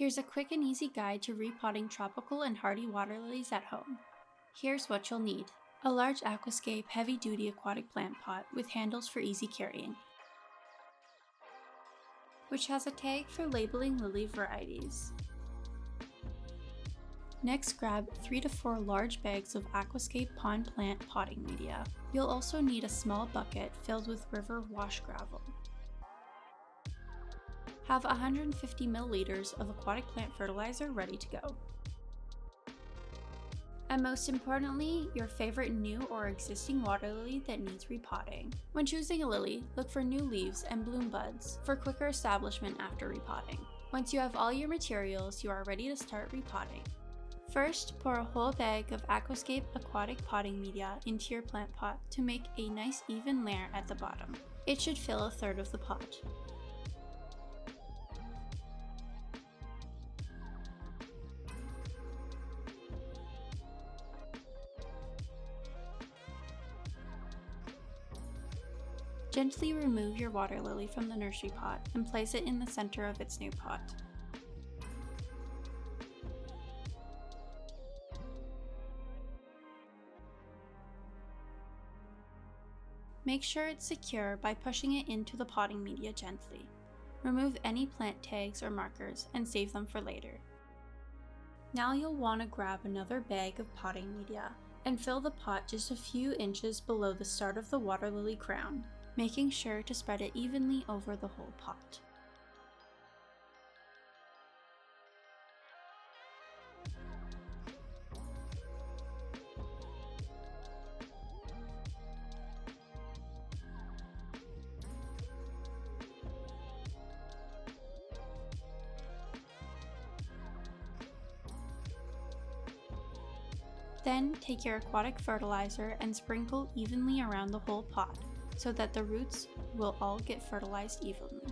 Here's a quick and easy guide to repotting tropical and hardy water lilies at home. Here's what you'll need. A large Aquascape heavy-duty aquatic plant pot with handles for easy carrying, which has a tag for labeling lily varieties. Next, grab 3 to 4 large bags of Aquascape pond plant potting media. You'll also need a small bucket filled with river wash gravel. Have 150 milliliters of aquatic plant fertilizer ready to go. And most importantly, your favorite new or existing water lily that needs repotting. When choosing a lily, look for new leaves and bloom buds for quicker establishment after repotting. Once you have all your materials, you are ready to start repotting. First, pour a whole bag of Aquascape aquatic potting media into your plant pot to make a nice even layer at the bottom. It should fill 1/3 of the pot. Gently remove your water lily from the nursery pot and place it in the center of its new pot. Make sure it's secure by pushing it into the potting media gently. Remove any plant tags or markers and save them for later. Now you'll want to grab another bag of potting media and fill the pot just a few inches below the start of the water lily crown, making sure to spread it evenly over the whole pot. Then take your aquatic fertilizer and sprinkle evenly around the whole pot so that the roots will all get fertilized evenly.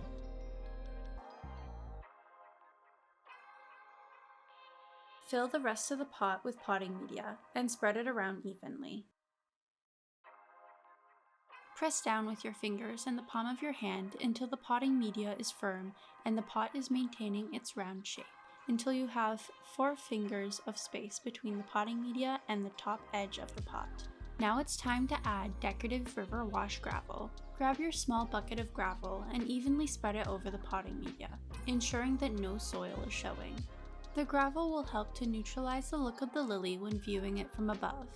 Fill the rest of the pot with potting media and spread it around evenly. Press down with your fingers and the palm of your hand until the potting media is firm and the pot is maintaining its round shape, until you have 4 fingers of space between the potting media and the top edge of the pot. Now it's time to add decorative river wash gravel. Grab your small bucket of gravel and evenly spread it over the potting media, ensuring that no soil is showing. The gravel will help to neutralize the look of the lily when viewing it from above,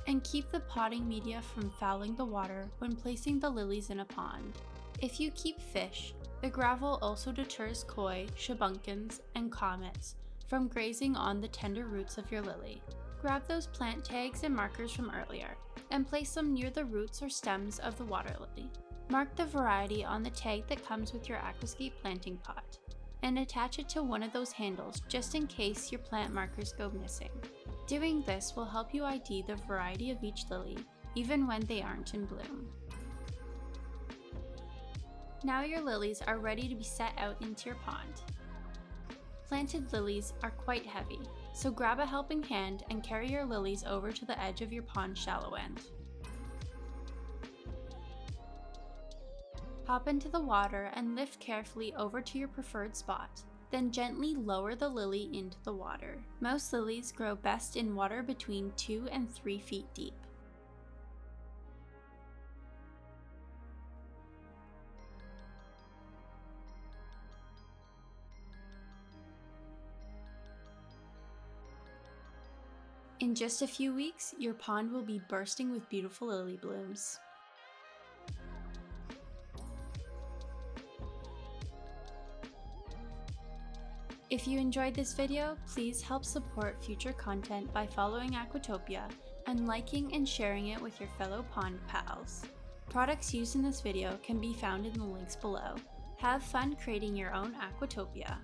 and keep the potting media from fouling the water when placing the lilies in a pond. If you keep fish, the gravel also deters koi, shabunkins, and comets from grazing on the tender roots of your lily. Grab those plant tags and markers from earlier, and place them near the roots or stems of the water lily. Mark the variety on the tag that comes with your Aquascape planting pot, and attach it to one of those handles just in case your plant markers go missing. Doing this will help you ID the variety of each lily, even when they aren't in bloom. Now your lilies are ready to be set out into your pond. Planted lilies are quite heavy, so grab a helping hand and carry your lilies over to the edge of your pond shallow end. Hop into the water and lift carefully over to your preferred spot, then gently lower the lily into the water. Most lilies grow best in water between 2 and 3 feet deep. In just a few weeks, your pond will be bursting with beautiful lily blooms. If you enjoyed this video, please help support future content by following Aquatopia and liking and sharing it with your fellow pond pals. Products used in this video can be found in the links below. Have fun creating your own Aquatopia.